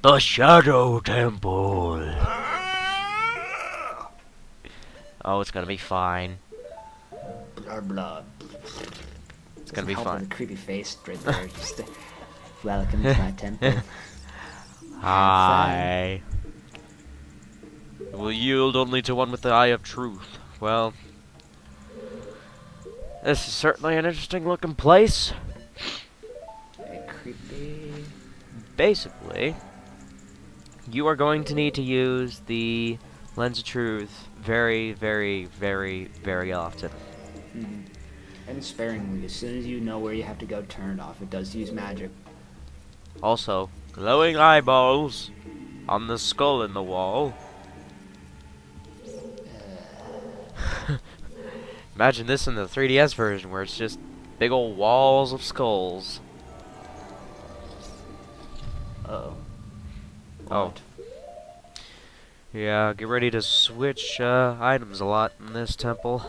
The Shadow Temple. Oh, it's gonna be fine. Blah blah. It's gonna be fine. The creepy face right there. Just welcome to my temple. Hi. It will yield only to one with the eye of truth. Well, this is certainly an interesting looking place. Very creepy. Basically, you are going to need to use the Lens of Truth very, very, very, very often. Mm-hmm. And sparingly. As soon as you know where you have to go, turn it off. It does use magic. Also, glowing eyeballs on the skull in the wall. Imagine this in the 3DS version where it's just big old walls of skulls. Uh-oh. Oh. Yeah, get ready to switch items a lot in this temple.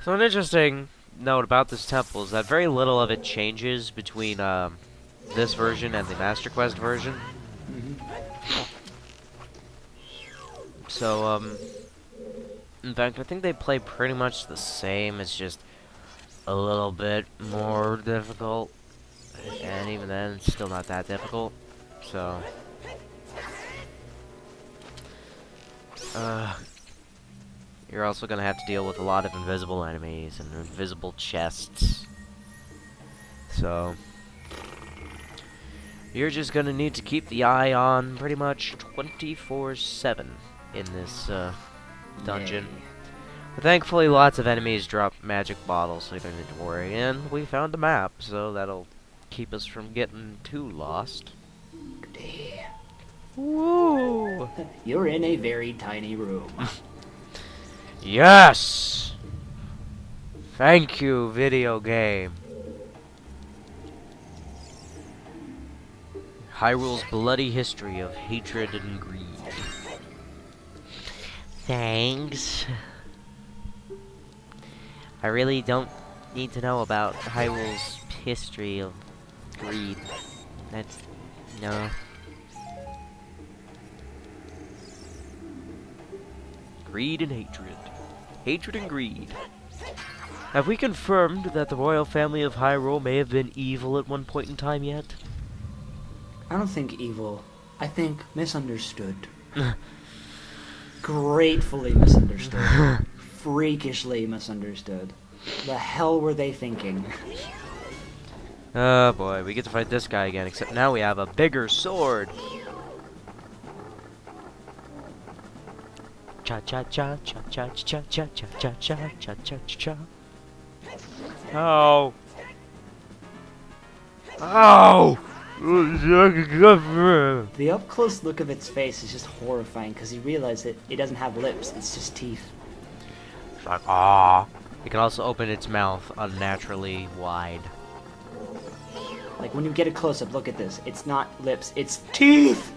So an interesting note about this temple is that very little of it changes between this version and the Master Quest version. So, in fact, I think they play pretty much the same. It's just a little bit more difficult. And even then, it's still not that difficult. So, you're also gonna have to deal with a lot of invisible enemies and invisible chests. So, you're just gonna need to keep the eye on pretty much 24/7 in this dungeon. But thankfully, lots of enemies drop magic bottles, so you don't need to worry. And we found a map, so that'll keep us from getting too lost. Goody. Woo! You're in a very tiny room. Yes! Thank you, video game. Hyrule's bloody history of hatred and greed. Thanks. I really don't need to know about Hyrule's history of greed. That's... no. Greed and hatred. Hatred and greed. Have we confirmed that the royal family of Hyrule may have been evil at one point in time yet? I don't think evil. I think misunderstood. Gratefully misunderstood. Freakishly misunderstood. The hell were they thinking? Oh boy, we get to fight this guy again, except now we have a bigger sword. Cha cha cha cha cha cha cha cha cha cha cha cha cha. Oh. Oh! The up-close look of its face is just horrifying because you realize that it doesn't have lips, it's just teeth. It's like, ah. It can also open its mouth unnaturally wide. Like when you get a close-up, look at this. It's not lips, it's teeth!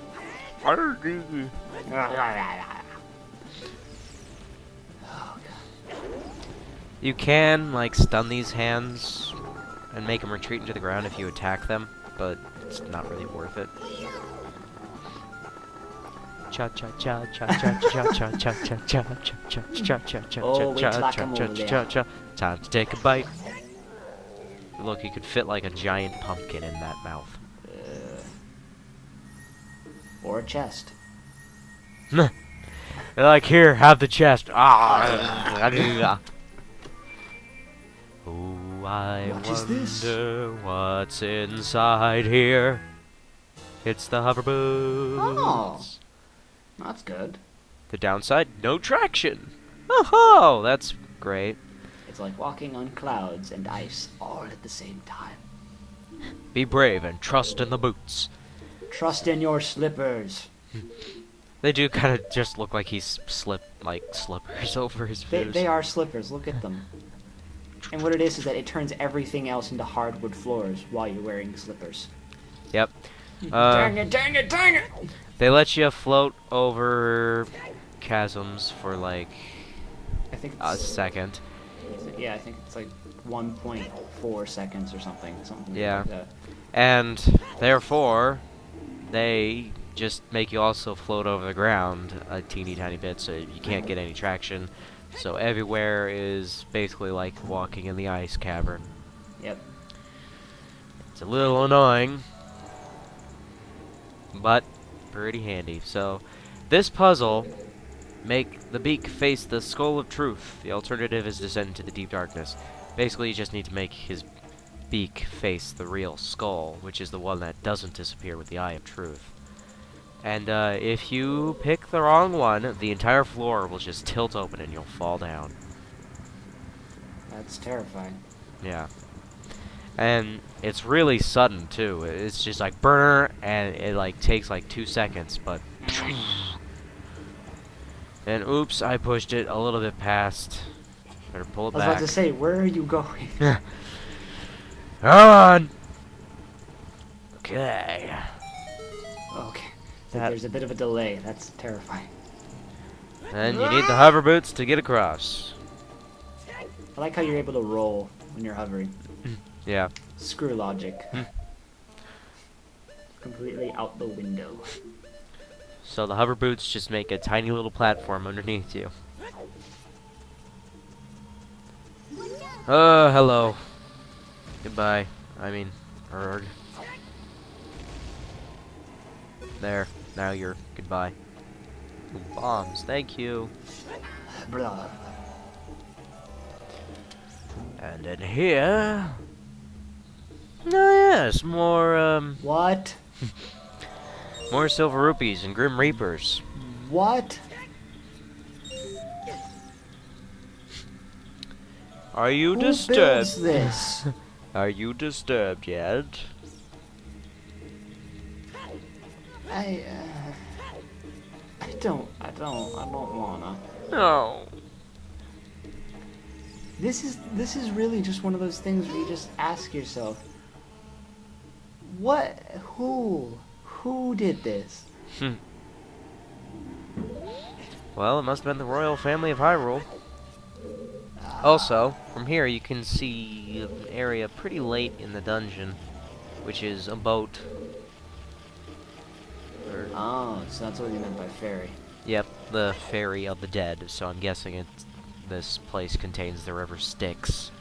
You can, like, stun these hands and make them retreat into the ground if you attack them, but it's not really worth it. Cha cha cha cha cha cha cha cha cha cha cha cha cha cha cha cha cha. Time to take a bite. Look, you could fit like a giant pumpkin in that mouth. Or a chest. They're like, here, have the chest. Ah. Oh, I wonder what's inside here. It's the hover boots. Oh, that's good. The downside, no traction. Oh, that's great. It's like walking on clouds and ice all at the same time. Be brave and trust in the boots. Trust in your slippers. They do kind of just look like he's slippers over his boots. They are slippers, look at them. And what it is that it turns everything else into hardwood floors while you're wearing slippers. Yep. Dang it, dang it, dang it! They let you float over chasms for like I think a second. Yeah, I think it's like 1.4 seconds or something. Something Yeah. like that. And therefore, they just make you also float over the ground a teeny tiny bit, so you can't get any traction. So everywhere is basically like walking in the ice cavern. Yep. It's a little annoying, but pretty handy. So this puzzle, make the beak face the skull of truth. The alternative is descend into the deep darkness. Basically, you just need to make his beak face the real skull, which is the one that doesn't disappear with the eye of truth. And if you pick the wrong one, the entire floor will just tilt open and you'll fall down. That's terrifying. Yeah. And it's really sudden too. It's just like burr, and it like takes like 2 seconds, but and oops, I pushed it a little bit past. Better pull it I was back. about to say, where are you going? On. Okay. Okay. So That- there's a bit of a delay. That's terrifying. And you need the hover boots to get across. I like how you're able to roll when you're hovering. Yeah. Screw logic. Completely out the window. So the hover boots just make a tiny little platform underneath you. Hello. Goodbye. I mean, erg. There. Now you're goodbye. Ooh, bombs. Thank you. Blah. And in here. Oh yes, more What? more silver rupees and grim reapers. What? Are you Who disturbed? builds this? Are you disturbed yet? I don't wanna. No. This is really just one of those things where you just ask yourself, what? Who did this? Well, it must have been the royal family of Hyrule. Also, from here you can see an area pretty late in the dungeon, which is a boat. Oh, so that's what you meant by fairy. Yep, the Ferry of the Dead. So I'm guessing this place contains the river Styx.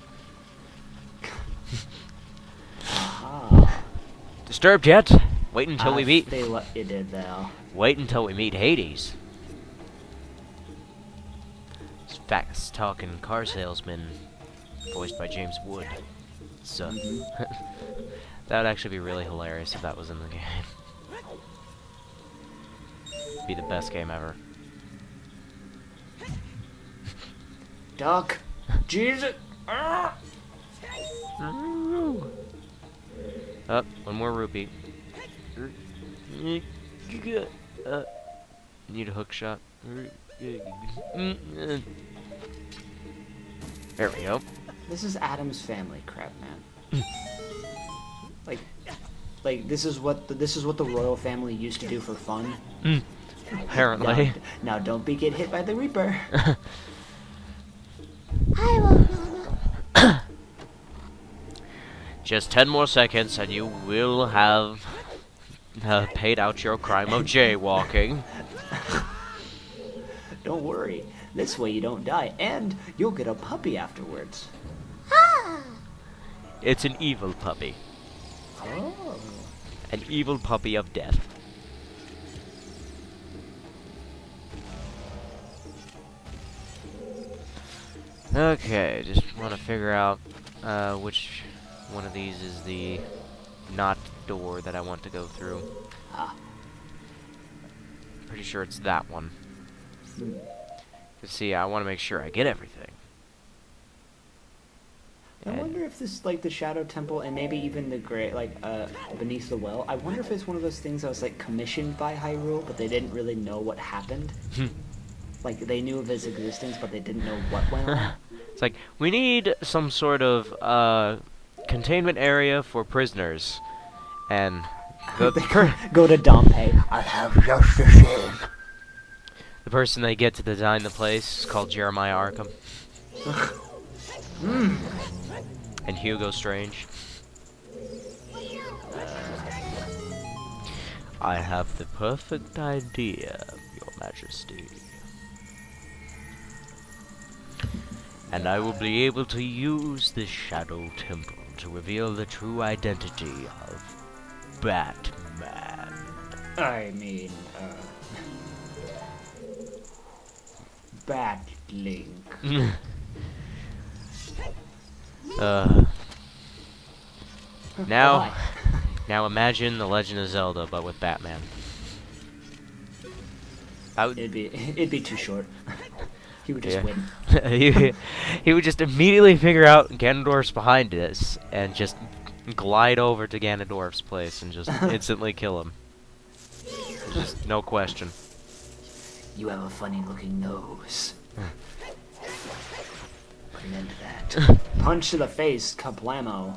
Ah. Disturbed yet? Wait until we meet. They let you did though. Wait until we meet Hades. This fast-talking car salesman, voiced by James Wood. So that would actually be really hilarious if that was in the game. Be the best game ever. Duck. Jesus. Ah! Up, one more rupee. Need a hook shot. There we go. This is Adam's family crap, man. like this is what the royal family used to do for fun. Apparently. Now don't get hit by the Reaper. Just 10 more seconds and you will have paid out your crime of jaywalking. Don't worry. This way you don't die, and you'll get a puppy afterwards. It's an evil puppy. Oh. An evil puppy of death. Okay, just want to figure out which one of these is the not door that I want to go through. Ah. Pretty sure it's that one. See, I want to make sure I get everything. I wonder if this, like, the Shadow Temple and maybe even the Great, like, Beneath the Well, I wonder if it's one of those things that was, like, commissioned by Hyrule, but they didn't really know what happened. Like, they knew of its existence, but they didn't know what went on. It's like, we need some sort of containment area for prisoners. And Go to Dompe. I have just the same. the person they get to design the place is called Jeremiah Arkham. And Hugo Strange. I have the perfect idea, Your Majesty. And I will be able to use this Shadow Temple to reveal the true identity of Batman. I mean, Bat Link. Now, Why? now imagine The Legend of Zelda, but with Batman. It'd be too short. He would just win. he would just immediately figure out Ganondorf's behind us and just glide over to Ganondorf's place and just instantly kill him. Just no question. You have a funny looking nose. Put an end to that. Punch to the face, kablamo.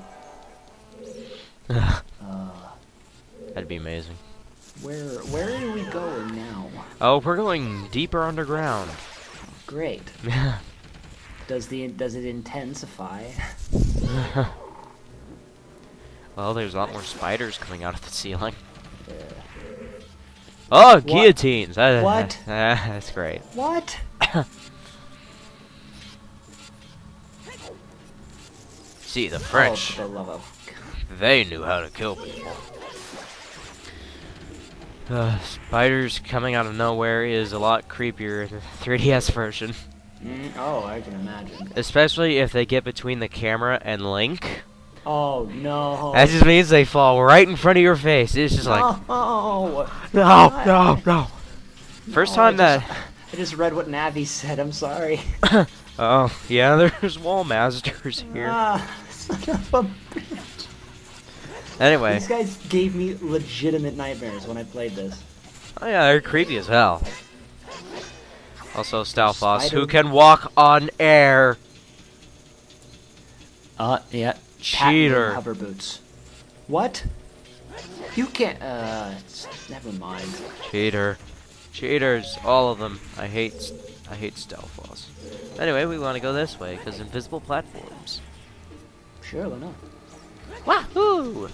That'd be amazing. Where are we going now? Oh, we're going deeper underground. Great. Does it intensify? Well, there's a lot more spiders coming out of the ceiling. Oh, guillotines! What? That's great. What? See, the French, Oh, for the love of... they knew how to kill people. Spiders coming out of nowhere is a lot creepier in the 3DS version. Oh, I can imagine. Especially if they get between the camera and Link. Oh, no. That just means they fall right in front of your face. It's just like... Oh, No. First time that... I just read what Navi said, I'm sorry. Oh, yeah, there's wall masters here. Son of a bitch. Anyway. These guys gave me legitimate nightmares when I played this. Oh yeah, they're creepy as hell. Also, Stalfoss, who Spider- can walk on air. Yeah. Cheater. Hover boots. What? You can't, never mind. Cheater. Cheaters, all of them. I hate Stalfoss. Anyway, we want to go this way, because invisible platforms. Sure, why not? Wahoo!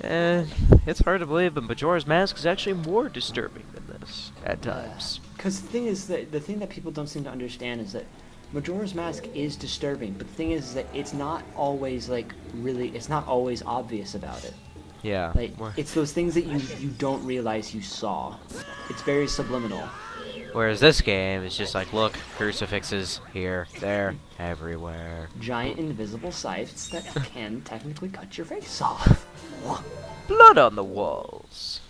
And it's hard to believe, but Majora's Mask is actually more disturbing than this at times. Because the thing is that the thing that people don't seem to understand is that Majora's Mask is disturbing, but the thing is that it's not always it's not always obvious about it. Yeah. Like it's those things that you don't realize you saw. It's very subliminal. Whereas this game is just like, look, crucifixes here, there, everywhere. Giant invisible scythes that can technically cut your face off. Blood on the walls.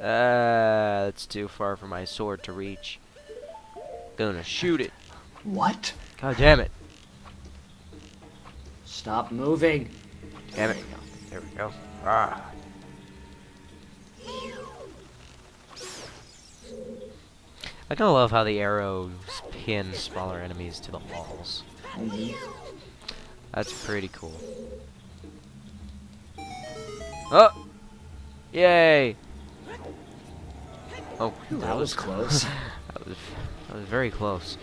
That's too far for my sword to reach. Gonna shoot it. What? God damn it. Stop moving. Damn it. There we go. Ah. I kinda love how the arrows pin smaller enemies to the walls. That's pretty cool. Oh! Yay! Oh, That was close. that was very close.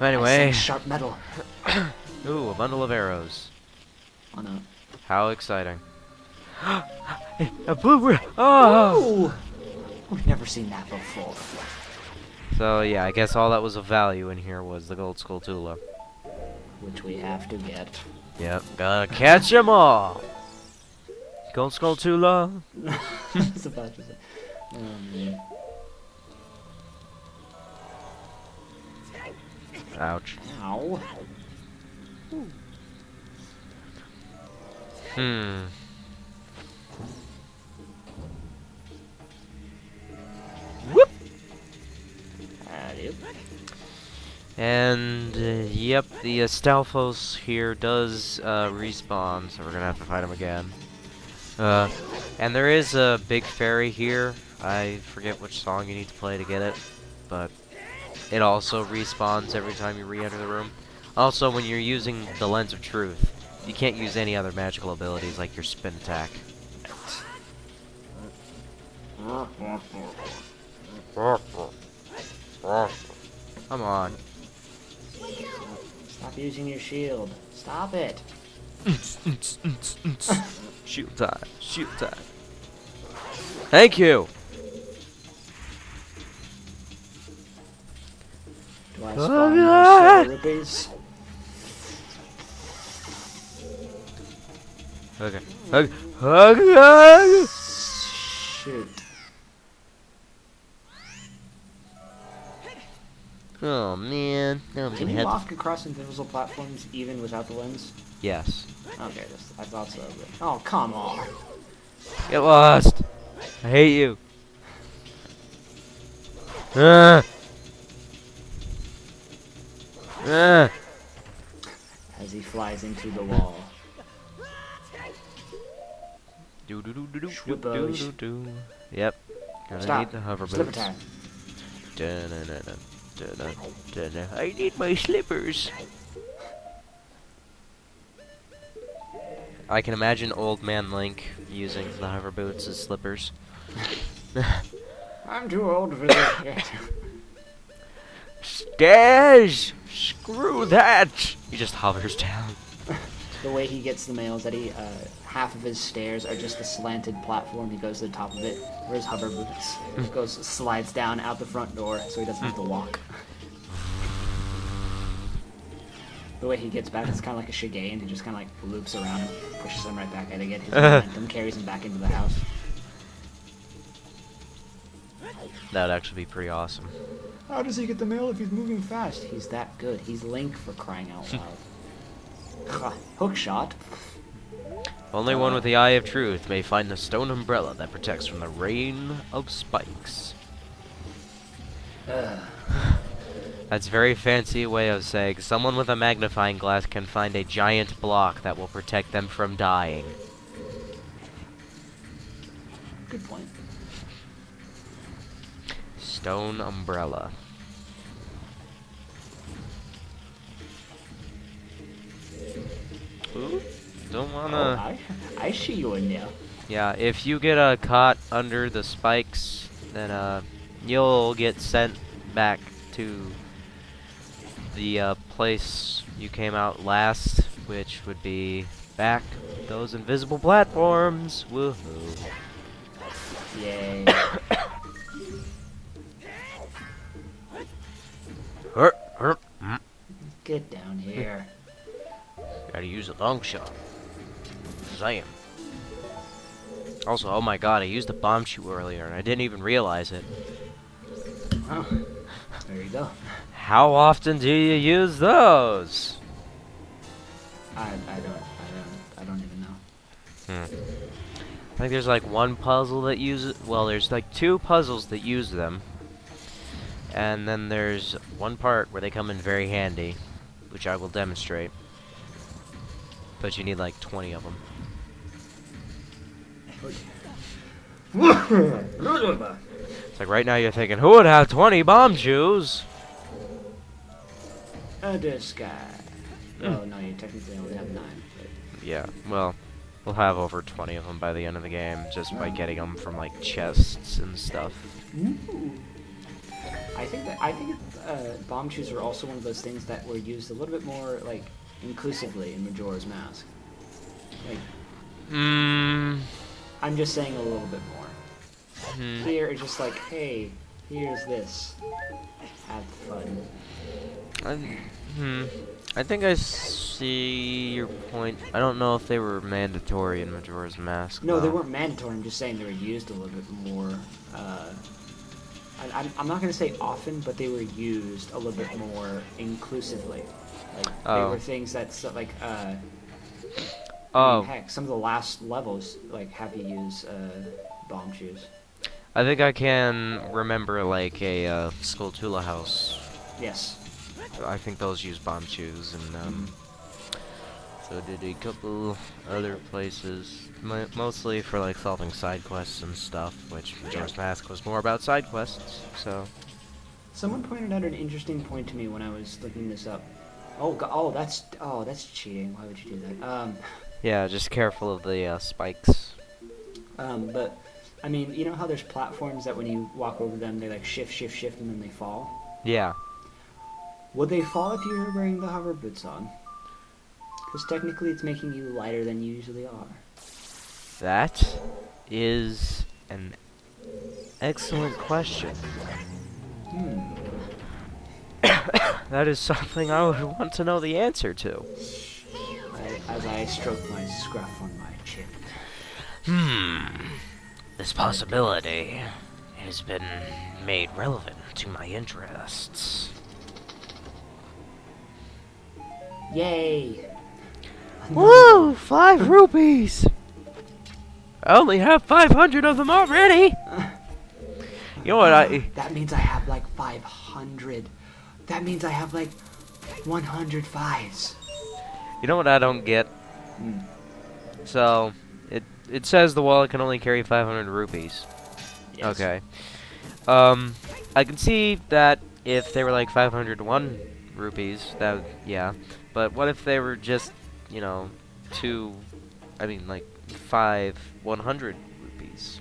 I Anyway, sense sharp metal. ooh, a bundle of arrows. Oh no. How exciting! A blue. Oh! Ooh! We've never seen that before. So yeah, I guess all that was of value in here was the gold Skulltula. Which we have to get. Yep, gotta catch 'em all. Gold Skulltula. I was about to say. Oh man. Ouch. Ow. Whoop. Yep. And yep, the Stalfos here does respawn, so we're gonna have to fight him again. And there is a big fairy here. I forget which song you need to play to get it, but it also respawns every time you re-enter the room. Also, when you're using the Lens of Truth, you can't use any other magical abilities like your spin attack. using your shield. Stop it. Shield time. Shield time. Thank you. Do I spawn more silver rupees? Okay. Okay. Shoot. Oh man. Now I'm Can gonna you have walk across invisible platforms even without the lens? Yes. Okay, I thought so. But... Oh, come on. Get lost. I hate you. Ah. Ah. As he flies into the wall. Do do do do do do Schwippos. do do. Yep. Gonna Stop. need the hover Slipper boots. time. I need my slippers. I can imagine old man Link using the hover boots as slippers. I'm too old for this yet. Stairs! Screw that! He just hovers down. The way he gets the mail is that he, half of his stairs are just a slanted platform. He goes to the top of it, where his hover boots slides down out the front door, so he doesn't have to walk. The way he gets back is kind of like a Shigane. He just kind of like loops around and pushes him right back out again. His momentum carries him back into the house. That would actually be pretty awesome. How does he get the mail if he's moving fast? He's that good. He's Link, for crying out loud. Hook shot. Only one with the Eye of Truth may find the stone umbrella that protects from the rain of spikes. That's a very fancy way of saying someone with a magnifying glass can find a giant block that will protect them from dying. Good point. Stone umbrella. Ooh, don't wanna... Oh, I see you in there. Yeah, if you get caught under the spikes, then you'll get sent back to the place you came out last, which would be back those invisible platforms. Woohoo! Yay. Get down here. Gotta use a long shot. Zam. Also, oh my god, I used a bomb shoe earlier and I didn't even realize it. Oh, there you go. How often do you use those? I don't even know. I think there's like one puzzle that uses, well, there's like two puzzles that use them. And then there's one part where they come in very handy, which I will demonstrate. But you need like 20 of them. It's like right now you're thinking, who would have 20 bomb shoes? This guy. Oh no, you technically only have 9. But... Yeah, well, we'll have over 20 of them by the end of the game, just by getting them from like chests and stuff. Ooh. I think bomb shoes are also one of those things that were used a little bit more like inclusively in Majora's Mask. Like, I'm just saying a little bit more. Here it's just like, hey, here's this. Have fun. I think I see your point. I don't know if they were mandatory in Majora's Mask. No, they weren't mandatory. I'm just saying they were used a little bit more. I'm not going to say often, but they were used a little bit more inclusively. Like, they were things that, like, I mean, heck, some of the last levels, like, have you use bomb shoes. I think I can remember, like, a Skulltula house. Yes. I think those use bomb shoes, and, so did a couple other places, mostly for, like, solving side quests and stuff, which Majora's Mask was more about side quests, so... Someone pointed out an interesting point to me when I was looking this up. Oh, that's cheating. Why would you do that? Yeah, just careful of the spikes. But, I mean, you know how there's platforms that when you walk over them, they, like, shift, and then they fall? Yeah. Would they fall if you were wearing the hover boots on? Because technically it's making you lighter than you usually are. That is an excellent question. That is something I would want to know the answer to. As I stroke my scruff on my chin. This possibility has been made relevant to my interests. Yay! Woo! 5 rupees! I only have 500 of them already! You know what, That means I have like 500. That means I have like 100 fives. You know what I don't get? So, it says the wallet can only carry 500 rupees. Yes. Okay. I can see that if they were like 501 rupees, that would, yeah. But what if they were just, you know, like 100 rupees?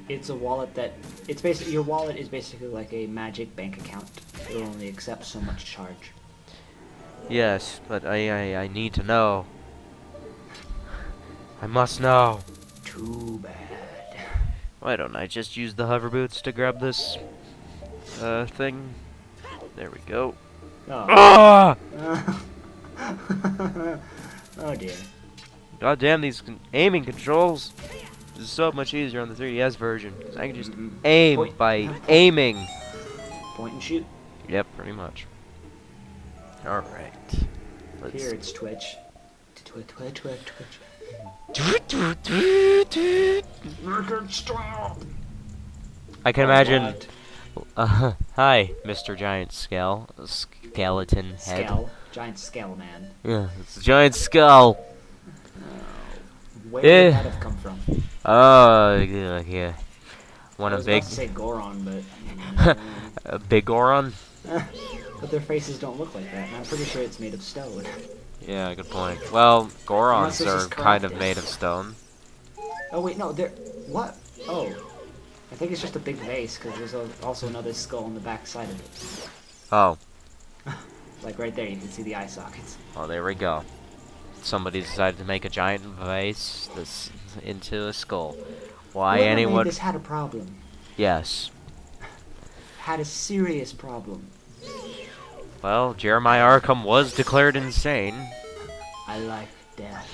It's a wallet that it's basically your wallet is basically like a magic bank account. It'll only accept so much charge. Yes, but I need to know. I must know. Too bad. Why don't I just use the hover boots to grab this thing? There we go. Oh. Ah! Oh dear. God damn, these aiming controls. This is so much easier on the 3DS version. 'Cause I can just aim Point. by aiming. Point and shoot. Yep, pretty much. Alright. Here it's Twitch. Twitch. I can imagine. Hi, Mr. Giant Skeleton Head. Giant scale man. Yeah, it's a giant skull. Where did that have come from? Oh, yeah. I Want a was big, about to say Goron, but a big Goron? but their faces don't look like that, and I'm pretty sure it's made of stone. Yeah, good point. Well, Unless Gorons this are is kind of crafted. made of stone. Oh wait, no, they're what? Oh, I think it's just a big vase because there's also another skull on the back side of it. Oh, Like right there, you can see the eye sockets. well, there we go. Somebody decided to make a giant vase this into a skull. Why Whoever anyone? made this had a problem. Yes. Had a serious problem. Well, Jeremiah Arkham was declared insane. I like death.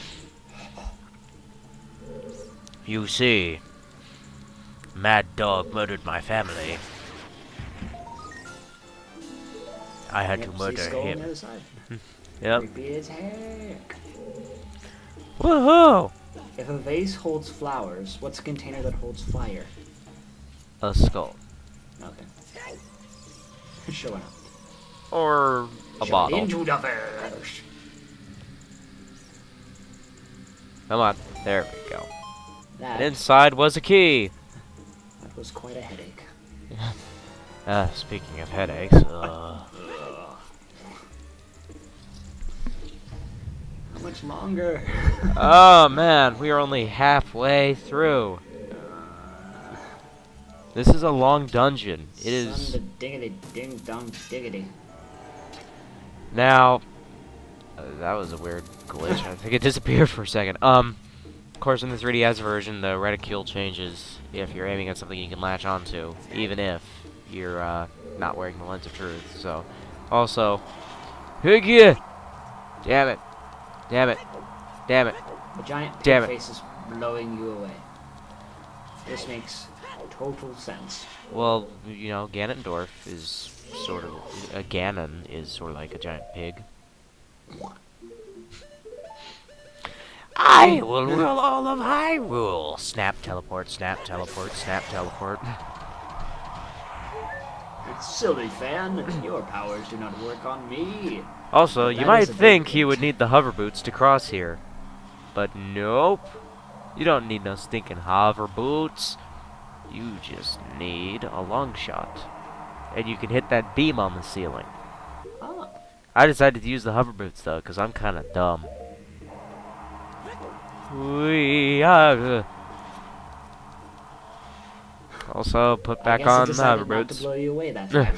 You see, Mad Dog murdered my family. I had to See murder skull on the him. other side. Yep. Creepy as heck. Woohoo! If a vase holds flowers, what's a container that holds fire? A skull. Nothing. Showing up. Or a bottle. Into the verse. Come on. There we go. That, And inside was a key. that was quite a headache. Speaking of headaches, How much longer? oh man, we are only halfway through. This is a long dungeon. It is Son of a dingity ding dong diggity. now. That was a weird glitch. I think it disappeared for a second. Of course, in the 3DS version, the reticule changes if you're aiming at something you can latch onto, even if you're not wearing the lens of truth. So, also, Higgy! Damn it! Damn it! Damn it! A giant Damn pig it. face is blowing you away. This makes total sense. Well, you know, Ganondorf is sort of Ganon is sort of like a giant pig. I will rule all of Hyrule. Snap, teleport, snap, teleport, snap, teleport. It's silly, fan. Your powers do not work on me. Also, you That might is a big think you glitch. would need the hover boots to cross here. But nope. You don't need no stinking hover boots. You just need a long shot. And you can hit that beam on the ceiling. Ah, I decided to use the hover boots though, because I'm kind of dumb. We are. Also, put I back guess on it the decided hover not to boots. blow you away that time.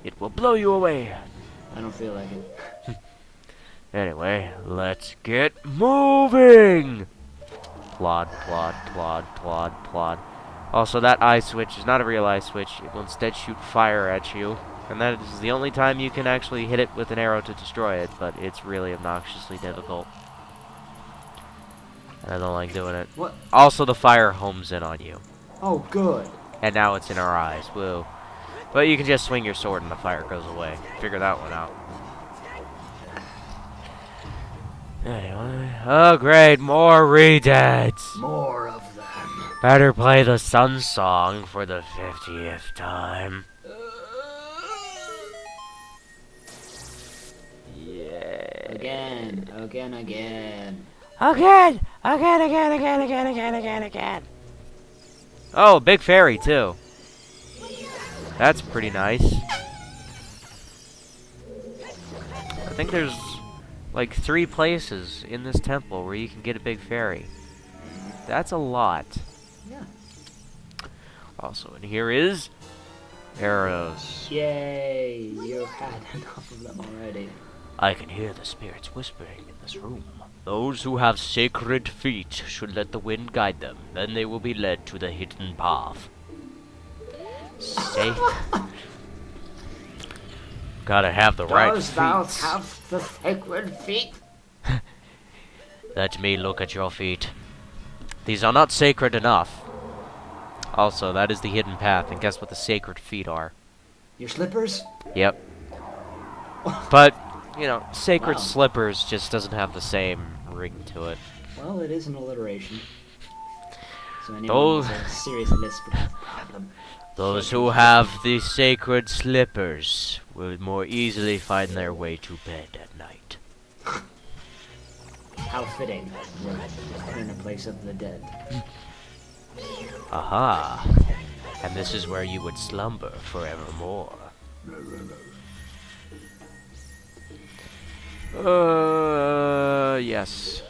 It will blow you away. I don't feel like it. Anyway, let's get moving! Plod, plod, plod, plod, plod. Also, that eye switch is not a real eye switch. It will instead shoot fire at you. And that is the only time you can actually hit it with an arrow to destroy it, but it's really obnoxiously difficult. And I don't like doing it. What? Also, the fire homes in on you. Oh, good. And now it's in our eyes. Woo. But you can just swing your sword and the fire goes away. Figure that one out. Anyway. Oh, great. More redeads. More of them. Better play the Sun Song for the 50th time. Yeah. Again, again, again. Again. Oh, big fairy, too. That's pretty nice. I think there's like 3 places in this temple where you can get a big fairy. That's a lot. Yeah. Also, in here is arrows. Yay! You had enough of them already. I can hear the spirits whispering in this room. Those who have sacred feet should let the wind guide them. Then they will be led to the hidden path. Say, gotta have the right Does thou feet. have the sacred feet? Let me look at your feet. These are not sacred enough. Also, that is the hidden path, and guess what the sacred feet are? Your slippers? Yep. But, you know, sacred Wow. slippers just doesn't have the same ring to it. Well, it is an alliteration. So anyone Those- with a serious lisp would have a problem. Those who have the sacred slippers will more easily find their way to bed at night. How fitting. We're in a place of the dead. Aha! And this is where you would slumber forevermore. Yes.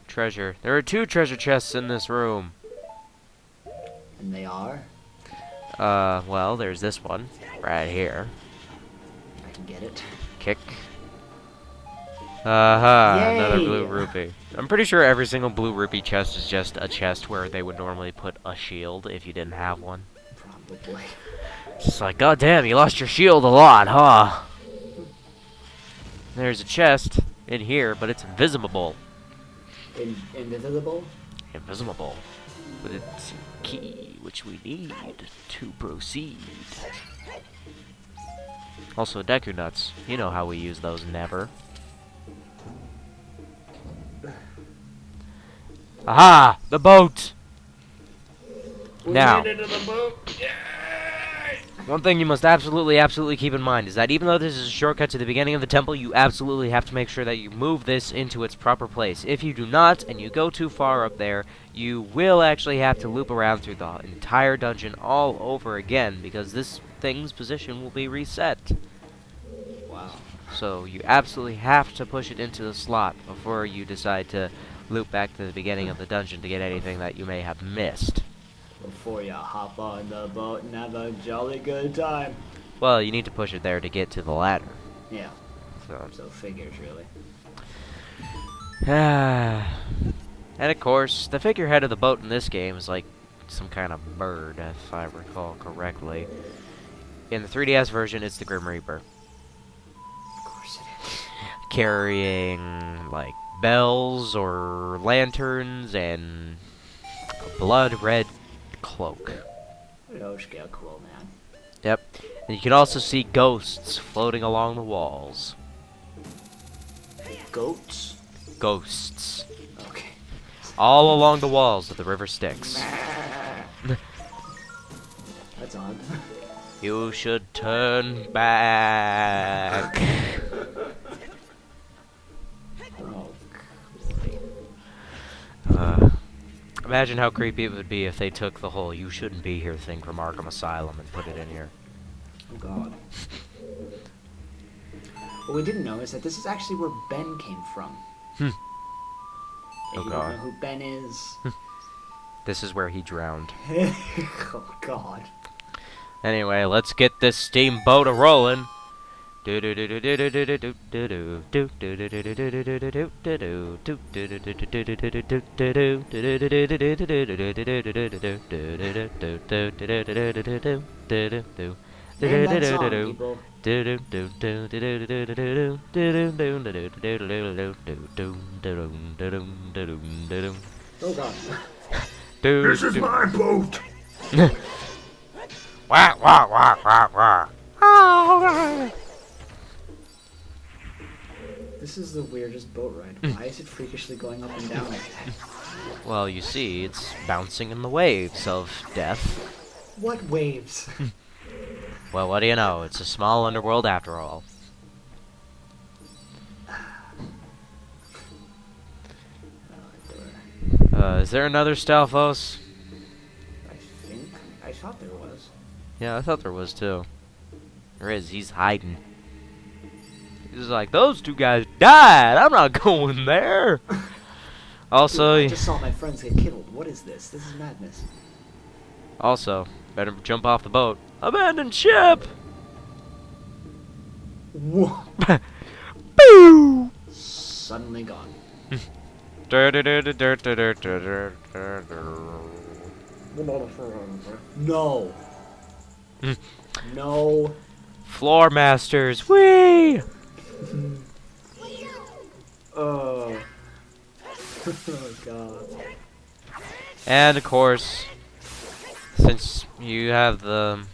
Treasure. There are 2 treasure chests in this room. And they are? Well, there's this one, right here. I can get it. Kick. Another Yay! blue rupee. I'm pretty sure every single blue rupee chest is just a chest where they would normally put a shield if you didn't have one. Probably. It's like, god damn, you lost your shield a lot, huh? There's a chest in here, but it's invisible. Invisible? Invisible. But it's a key, which we need to proceed. Also, Deku Nuts. You know how we use those, never. Aha! The boat! Now, We made it to the boat! Yay! one thing you must absolutely keep in mind is that even though this is a shortcut to the beginning of the temple, you absolutely have to make sure that you move this into its proper place. If you do not, and you go too far up there, you will actually have to loop around through the entire dungeon all over again, because this thing's position will be reset. Wow. So you absolutely have to push it into the slot before you decide to loop back to the beginning of the dungeon to get anything that you may have missed. Before you hop on the boat and have a jolly good time. Well, you need to push it there to get to the ladder. Yeah, So, so figures really. and of course, the figurehead of the boat in this game is like some kind of bird, if I recall correctly. In the 3DS version, it's the Grim Reaper, Of course it is. carrying like bells or lanterns and a blood red cloak. Those get cool, man. Yep. And you can also see ghosts floating along the walls. Goats? Ghosts. Okay. All along the walls of the river Styx. That's odd. You should turn back. Oh, Imagine how creepy it would be if they took the whole "you shouldn't be here" thing from Arkham Asylum and put it in here. oh god. What we didn't know is that this is actually where Ben came from. Hmm. If Oh you god. don't know who Ben is. This is where he drowned. Oh god. Anyway, let's get this steamboat a-rolling. Name that song, people. Oh god. This is my boat! Wah, wah, wah, wah, wah. This is the weirdest boat ride. Why is it freakishly going up and down like that? Well, you see, it's bouncing in the waves of death. What waves? Well, what do you know? It's a small underworld after all. Is there another Stalfos? I thought there was. Yeah, I thought there was too. There is. He's hiding. He's like, those two guys died. I'm not going there. Also, Dude, I just saw my friends get killed. What is this? This is madness. Also, better jump off the boat. Abandoned ship. Whoa. Boo! Suddenly gone. No. No. Floor masters. Whee! Oh. Oh god. And of course, since you have the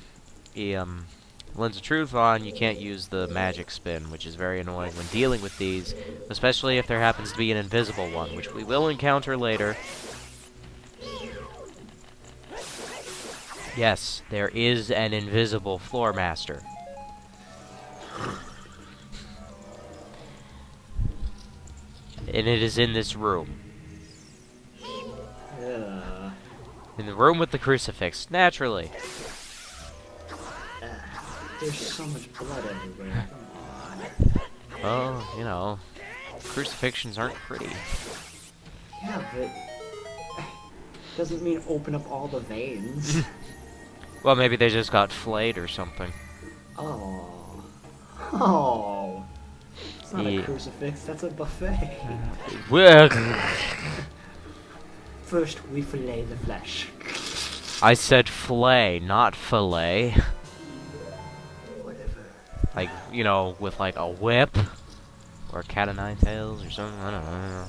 Lens of Truth on, you can't use the magic spin, which is very annoying when dealing with these, especially if there happens to be an invisible one, which we will encounter later. Yes, there is an invisible floor master. And it is in this room. In the room with the crucifix, naturally. There's so much blood everywhere. Come on. Oh, you know, crucifixions aren't pretty. Yeah, but doesn't mean open up all the veins. Well, maybe they just got flayed or something. Oh. Oh. It's not Yeah. a crucifix, that's a buffet. Well, First, we fillet the flesh. I said flay, not fillet. Whatever. Like, you know, with like a whip or cat o' nine tails or something. I don't know.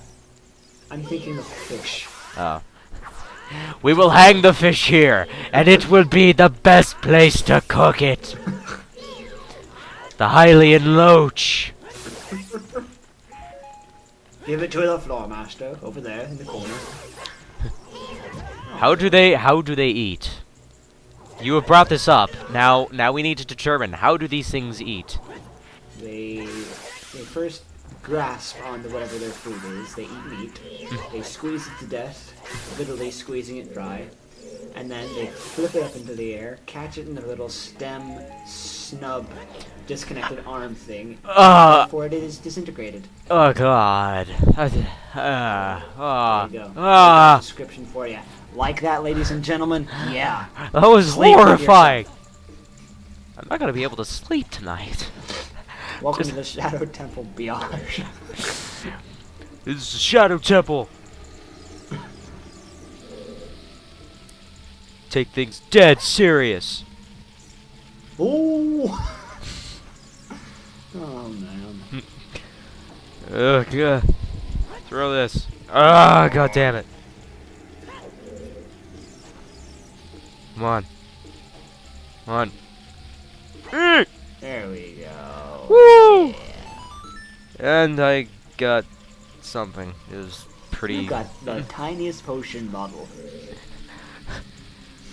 I'm thinking of fish. Oh. We will hang the fish here, and it will be the best place to cook it. The Hylian Loach. Give it to the floor master over there in the corner. How do they eat? You have brought this up. Now we need to determine, how do these things eat? They first grasp onto whatever their food is. They eat meat. They squeeze it to death, literally squeezing it dry. And then they flip it up into the air, catch it in the little stem, snub, disconnected arm thing. Before it is disintegrated. Oh god. There you go. Description for you. Like that, ladies and gentlemen? Yeah. That was Sleep with horrifying. I'm not gonna be able to sleep tonight. Welcome to the Shadow Temple Beyond. This is the Shadow Temple. Take things dead serious. Oh. Oh man. Ugh, god. Throw this. Ah, god damn it. Come on. Come on. There we go. Woo! And I got something. It was pretty. You got the tiniest potion bottle.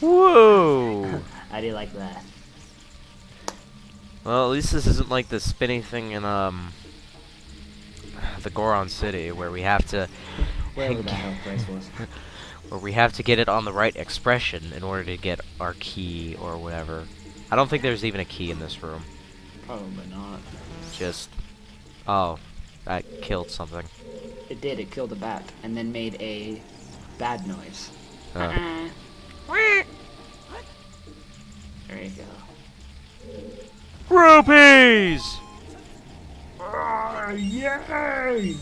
Whoa! How do you like that? Well, at least this isn't like the spinny thing in the Goron City, where we have to Wherever the hell price was. where we have to get it on the right expression in order to get our key or whatever. I don't think there's even a key in this room. Probably not. Just, oh, that killed something. It did. It killed a bat and then made a bad noise. Uh, There you go. Rupees! Yay!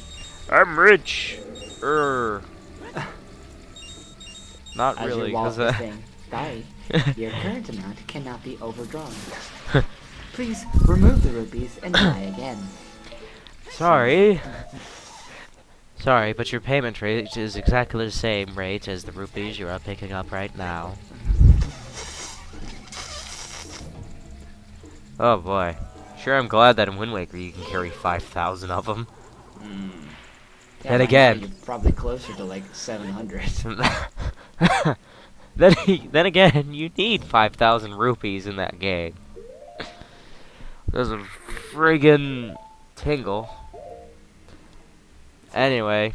I'm rich. Not As really, your walls because were saying, sorry, your current amount cannot be overdrawn. Please remove the rupees and try again. sorry. Sorry, but your payment rate is exactly the same rate as the rupees you are picking up right now. Oh boy. Sure, I'm glad that in Wind Waker you can carry 5,000 of them. Yeah, Then by again. now you're probably closer to like 700. then again, you need 5,000 rupees in that game. There's a friggin' tingle. Anyway,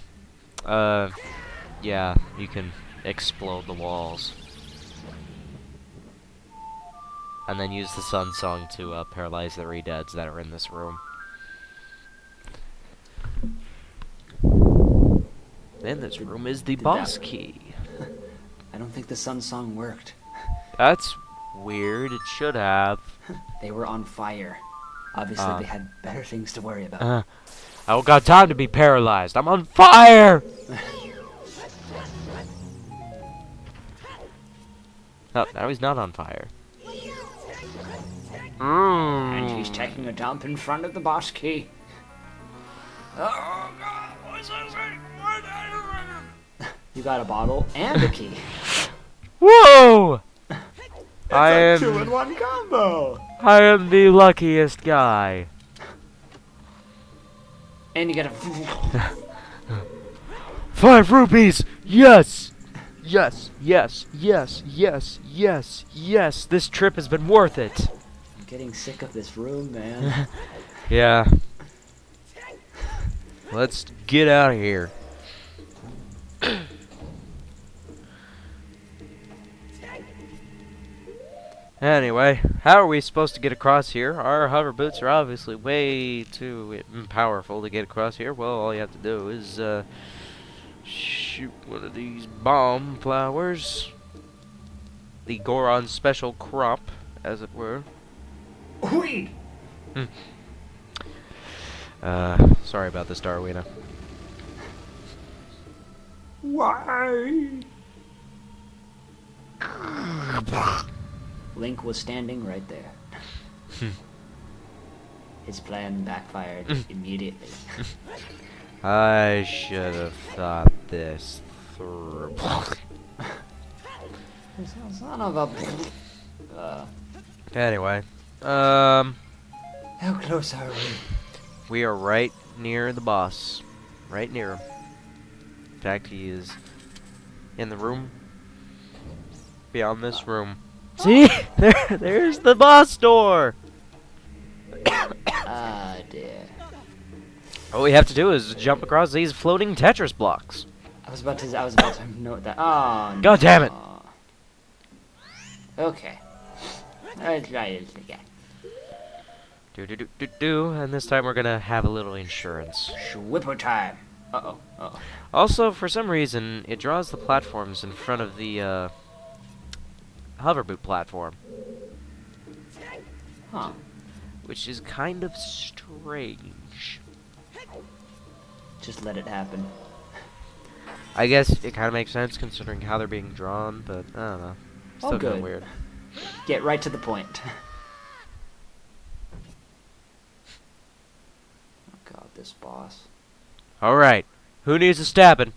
yeah, you can explode the walls. And then use the Sun Song to paralyze the re-deads that are in this room. In this room is the boss key. I don't think the Sun Song worked. That's weird. It should have. They were on fire. Obviously, they had better things to worry about. I don't got time to be paralyzed. I'm on fire! Oh, now he's not on fire. And he's taking a dump in front of the boss key. Oh, God. What's that saying? You got a bottle and a key. Whoa! It's I a am 2-in-1 combo. I am the luckiest guy. And you get a 5 rupees! Yes! Yes, yes, yes, yes, yes, yes. This trip has been worth it. I'm getting sick of this room, man. Yeah. Let's get out of here. Anyway, how are we supposed to get across here? Our hover boots are obviously way too powerful to get across here. Well, all you have to do is shoot one of these bomb flowers. The Goron special crop, as it were. Whee! Sorry about this, Darwina. Why? Link was standing right there. His plan backfired immediately. I should have thought this through. Son of a... Anyway, How close are we? we are right near the boss. Right near him. In fact, he is in the room beyond this room. See? There's the boss door! Ah, dear. All we have to do is jump across these floating Tetris blocks. I was about to note that. Oh, no. God damn it! Okay. Let's try this again. And this time we're gonna have a little insurance. Schwipper time. Uh-oh. Uh-oh. Also, for some reason, it draws the platforms in front of the, hoverboot platform. Huh. Which is kind of strange. Just let it happen. I guess it kind of makes sense considering how they're being drawn, but I don't know. Still Oh, kind of good. weird. Get right to the point. Oh god, this boss. Alright, who needs a stabbing?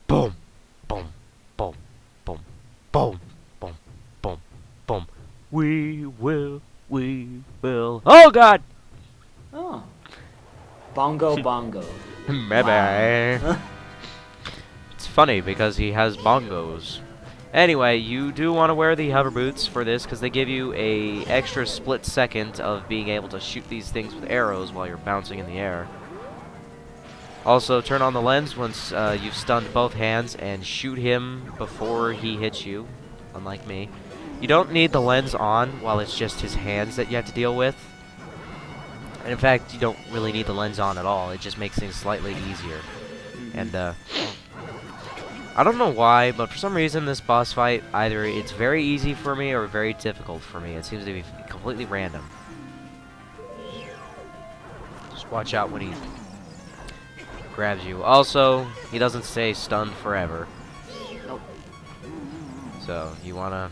Boom, boom, boom, boom, boom, boom, boom, boom. We will. Oh god! Oh. Bongo bongo. Bye-bye. It's funny because he has bongos. Anyway, you do want to wear the hover boots for this because they give you a extra split second of being able to shoot these things with arrows while you're bouncing in the air. Also, turn on the lens once you've stunned both hands and shoot him before he hits you, unlike me. You don't need the lens on while it's just his hands that you have to deal with. And in fact, you don't really need the lens on at all. It just makes things slightly easier. And, I don't know why, but for some reason this boss fight, either it's very easy for me or very difficult for me. It seems to be completely random. Just watch out when he grabs you. Also, he doesn't stay stunned forever. Nope. So, you want to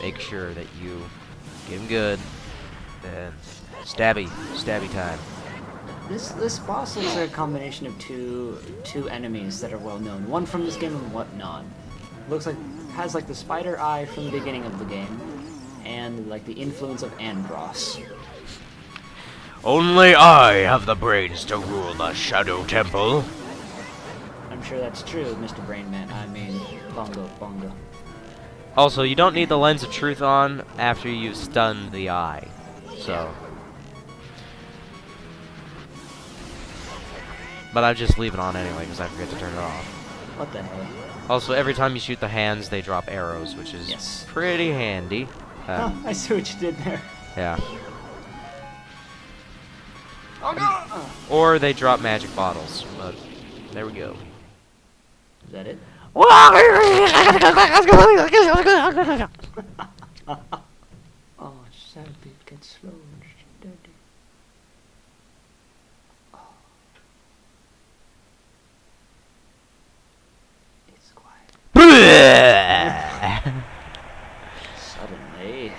make sure that you get him good. Then, stabby time. This boss looks like a combination of two enemies that are well known. One from this game and one not. Looks like has like the spider eye from the beginning of the game, and like the influence of Andross. Only I have the brains to rule the Shadow Temple. I'm sure that's true, Mr. Brainman. I mean, Bongo. Also, you don't need the Lens of Truth on after you stun the eye. So. But I just leave it on anyway because I forget to turn it off. What the hell? Also, every time you shoot the hands, they drop arrows, which is pretty handy. I see what you did there. Yeah. Oh no! Or they drop magic bottles, but there we go. Is that it? Oh, Selby gets slow and steady. Oh. It's quiet. Suddenly.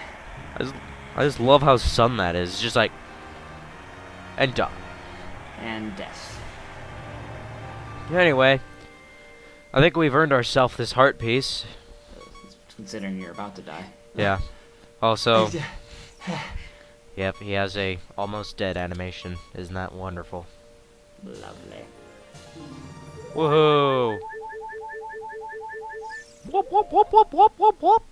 I just love how sun that is. It's just like, and done. And death. Anyway, I think we've earned ourselves this heart piece. Considering you're about to die. Yeah. Also, yep, he has a almost dead animation. Isn't that wonderful? Lovely. Woohoo! Whoop whoop whoop whoop whoop whoop whoop.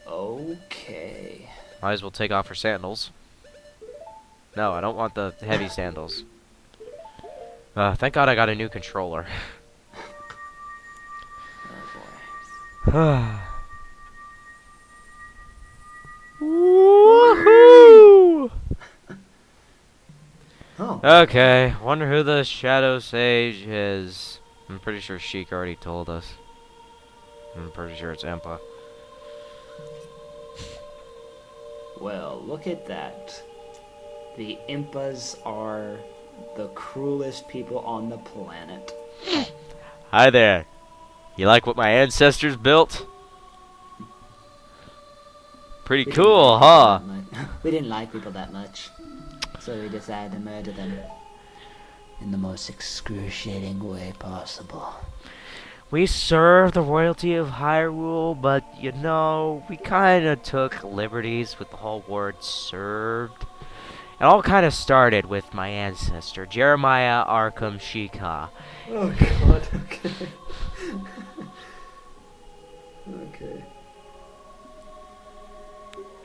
Okay. Might as well take off her sandals. No, I don't want the heavy sandals. Thank God I got a new controller. Oh Woohoo! Oh. Okay, wonder who the Shadow Sage is. I'm pretty sure Sheik already told us. I'm pretty sure it's Impa. Well, look at that. The Impas are the cruelest people on the planet. Hi there. You like what my ancestors built? Pretty cool, huh? We didn't like people that much, so we decided to murder them in the most excruciating way possible. We serve the royalty of Hyrule, but, you know, we kind of took liberties with the whole word served. It all kind of started with my ancestor, Jeremiah Arkham Shika. Oh god, okay. Okay.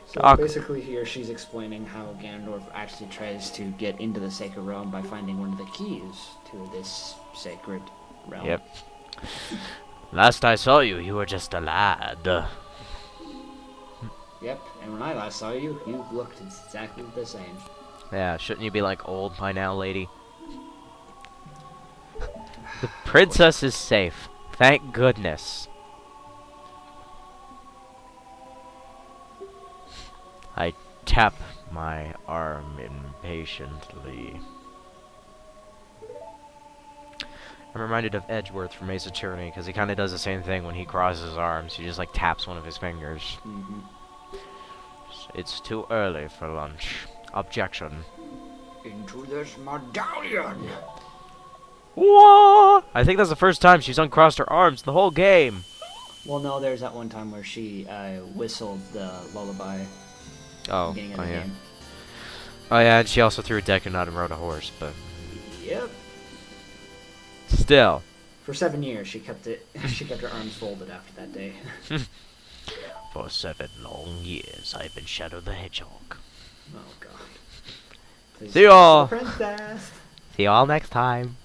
So basically here she's explaining how Ganondorf actually tries to get into the Sacred Realm by finding one of the keys to this sacred realm. Yep. Last I saw you, you were just a lad. Yep, and when I last saw you, you looked exactly the same. Yeah, shouldn't you be like old by now, lady? The princess is safe. Thank goodness. I tap my arm impatiently. I'm reminded of Edgeworth from Ace Attorney, because he kind of does the same thing when he crosses his arms. He just like taps one of his fingers. Mm-hmm. It's too early for lunch. Objection. Into this medallion! What? I think that's the first time she's uncrossed her arms the whole game. Well, no, there's that one time where she whistled the lullaby. Oh, Beginning of the yeah. game. Oh yeah, and she also threw a deck and not and rode a horse, but Yep. still. For 7 years, she kept it. She kept her arms folded after that day. For 7 long years, I've been Shadow the Hedgehog. Oh god. Please See y'all. Princess. See y'all next time.